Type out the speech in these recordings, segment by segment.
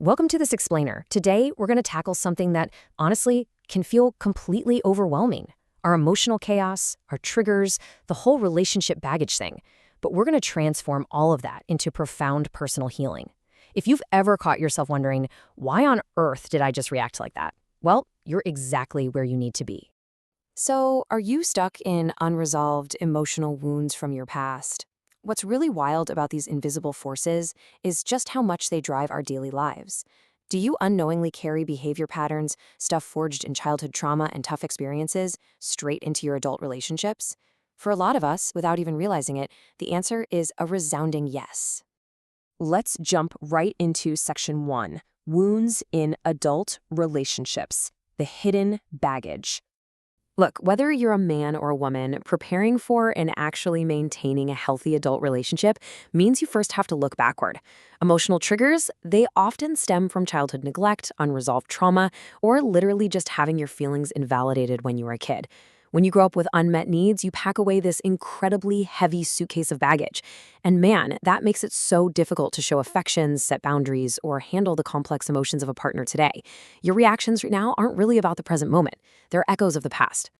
Welcome to this explainer. Today, we're going to tackle something that, honestly, can feel completely overwhelming. Our emotional chaos, our triggers, the whole relationship baggage thing. But we're going to transform all of that into profound personal healing. If you've ever caught yourself wondering, why on earth did I just react like that? Well, you're exactly where you need to be. So, are you stuck in unresolved emotional wounds from your past? What's really wild about these invisible forces is just how much they drive our daily lives. Do you unknowingly carry behavior patterns, stuff forged in childhood trauma and tough experiences, straight into your adult relationships? For a lot of us, without even realizing it, the answer is a resounding yes. Let's jump right into section 1, wounds in adult relationships, the hidden baggage. Look, whether you're a man or a woman, preparing for and actually maintaining a healthy adult relationship means you first have to look backward. Emotional triggers, they often stem from childhood neglect, unresolved trauma, or literally just having your feelings invalidated when you were a kid. When you grow up with unmet needs, you pack away this incredibly heavy suitcase of baggage. And man, that makes it so difficult to show affections, set boundaries, or handle the complex emotions of a partner today. Your reactions right now aren't really about the present moment. They're echoes of the past.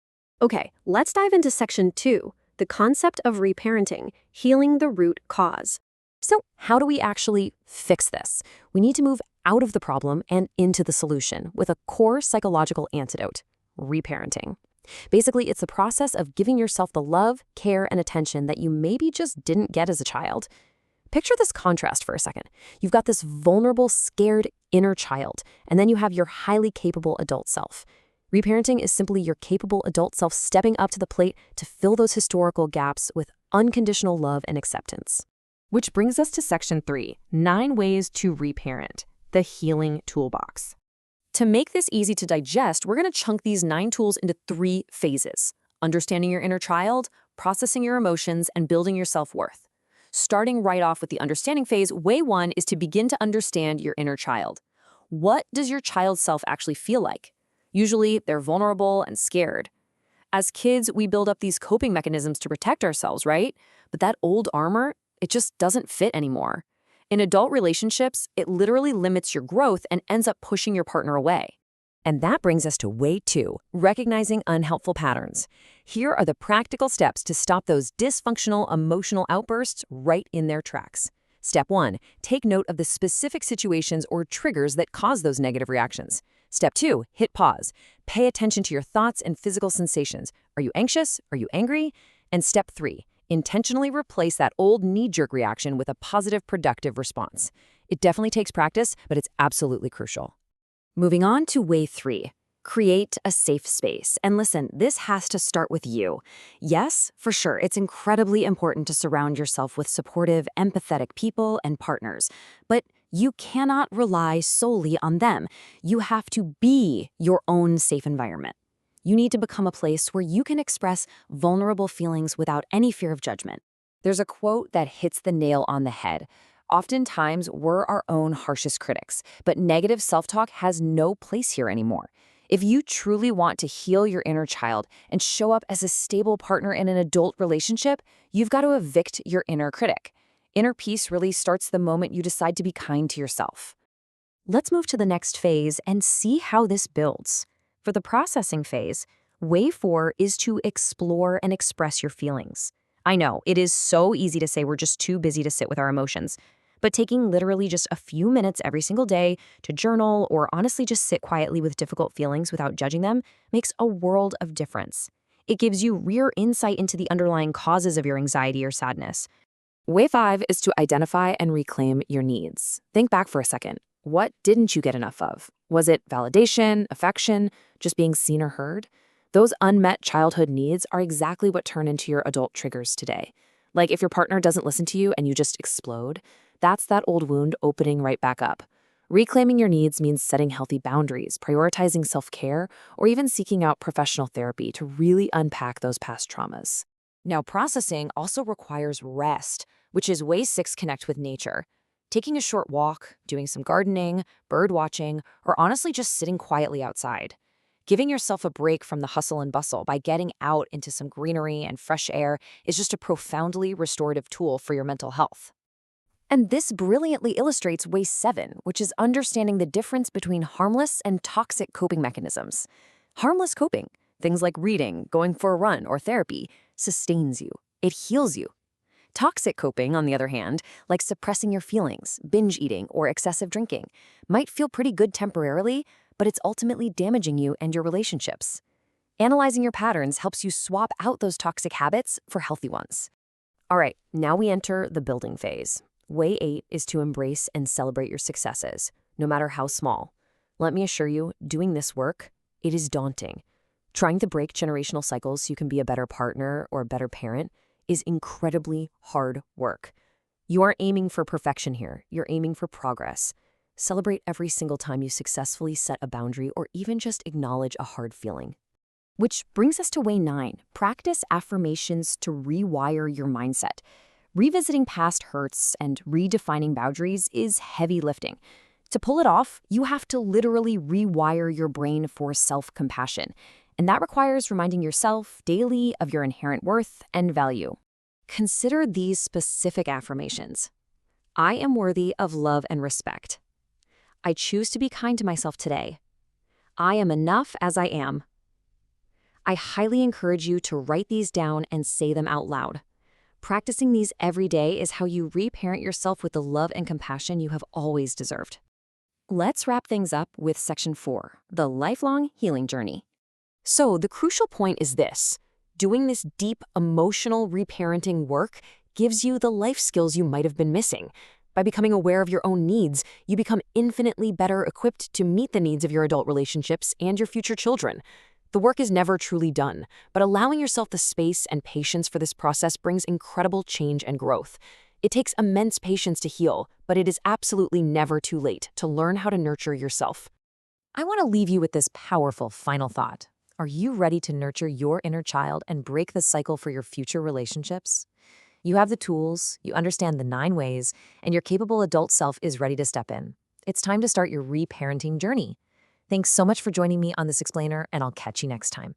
Okay, let's dive into section 2, the concept of reparenting, healing the root cause. So, how do we actually fix this? We need to move out of the problem and into the solution with a core psychological antidote: reparenting. Basically, it's the process of giving yourself the love, care, and attention that you maybe just didn't get as a child. Picture this contrast for a second. You've got this vulnerable, scared inner child, and then you have your highly capable adult self. Reparenting is simply your capable adult self stepping up to the plate to fill those historical gaps with unconditional love and acceptance. Which brings us to section 3, 9 ways to reparent, the healing toolbox. To make this easy to digest, we're going to chunk these 9 tools into 3 phases: understanding your inner child, processing your emotions, and building your self-worth. Starting right off with the understanding phase, way 1 is to begin to understand your inner child. What does your child self actually feel like? Usually, they're vulnerable and scared. As kids, we build up these coping mechanisms to protect ourselves, right? But that old armor, it just doesn't fit anymore. In adult relationships, it literally limits your growth and ends up pushing your partner away. And that brings us to way 2, recognizing unhelpful patterns. Here are the practical steps to stop those dysfunctional emotional outbursts right in their tracks. Step 1, take note of the specific situations or triggers that cause those negative reactions. Step 2, hit pause. Pay attention to your thoughts and physical sensations. Are you anxious? Are you angry? And step 3, intentionally replace that old knee-jerk reaction with a positive, productive response. It definitely takes practice, but it's absolutely crucial. Moving on to way 3, create a safe space. And listen, this has to start with you. Yes, for sure, it's incredibly important to surround yourself with supportive, empathetic people and partners. But you cannot rely solely on them. You have to be your own safe environment. You need to become a place where you can express vulnerable feelings without any fear of judgment. There's a quote that hits the nail on the head. Oftentimes, we're our own harshest critics, but negative self-talk has no place here anymore. If you truly want to heal your inner child and show up as a stable partner in an adult relationship, you've got to evict your inner critic. Inner peace really starts the moment you decide to be kind to yourself. Let's move to the next phase and see how this builds. For the processing phase, way 4 is to explore and express your feelings. I know, it is so easy to say we're just too busy to sit with our emotions, but taking literally just a few minutes every single day to journal or honestly just sit quietly with difficult feelings without judging them makes a world of difference. It gives you real insight into the underlying causes of your anxiety or sadness. Way 5 is to identify and reclaim your needs. Think back for a second. What didn't you get enough of? Was it validation, affection, just being seen or heard? Those unmet childhood needs are exactly what turn into your adult triggers today. Like if your partner doesn't listen to you and you just explode, that's that old wound opening right back up. Reclaiming your needs means setting healthy boundaries, prioritizing self-care, or even seeking out professional therapy to really unpack those past traumas. Now, processing also requires rest, which is way 6, connect with nature. Taking a short walk, doing some gardening, bird watching, or honestly just sitting quietly outside. Giving yourself a break from the hustle and bustle by getting out into some greenery and fresh air is just a profoundly restorative tool for your mental health. And this brilliantly illustrates way 7, which is understanding the difference between harmless and toxic coping mechanisms. Harmless coping, things like reading, going for a run, or therapy, sustains you. It heals you. Toxic coping, on the other hand, like suppressing your feelings, binge eating, or excessive drinking, might feel pretty good temporarily, but it's ultimately damaging you and your relationships. Analyzing your patterns helps you swap out those toxic habits for healthy ones. All right, now we enter the building phase. Way 8 is to embrace and celebrate your successes, no matter how small. Let me assure you, doing this work, it is daunting. Trying to break generational cycles so you can be a better partner or a better parent is incredibly hard work. You aren't aiming for perfection here. You're aiming for progress. Celebrate every single time you successfully set a boundary or even just acknowledge a hard feeling. Which brings us to way 9. Practice affirmations to rewire your mindset. Revisiting past hurts and redefining boundaries is heavy lifting. To pull it off, you have to literally rewire your brain for self-compassion. And that requires reminding yourself daily of your inherent worth and value. Consider these specific affirmations. I am worthy of love and respect. I choose to be kind to myself today. I am enough as I am. I highly encourage you to write these down and say them out loud. Practicing these every day is how you reparent yourself with the love and compassion you have always deserved. Let's wrap things up with section 4, the lifelong healing journey. So the crucial point is this: doing this deep emotional reparenting work gives you the life skills you might have been missing. By becoming aware of your own needs, you become infinitely better equipped to meet the needs of your adult relationships and your future children. The work is never truly done, but allowing yourself the space and patience for this process brings incredible change and growth. It takes immense patience to heal, but it is absolutely never too late to learn how to nurture yourself. I want to leave you with this powerful final thought. Are you ready to nurture your inner child and break the cycle for your future relationships? You have the tools, you understand the 9 ways, and your capable adult self is ready to step in. It's time to start your reparenting journey. Thanks so much for joining me on this explainer, and I'll catch you next time.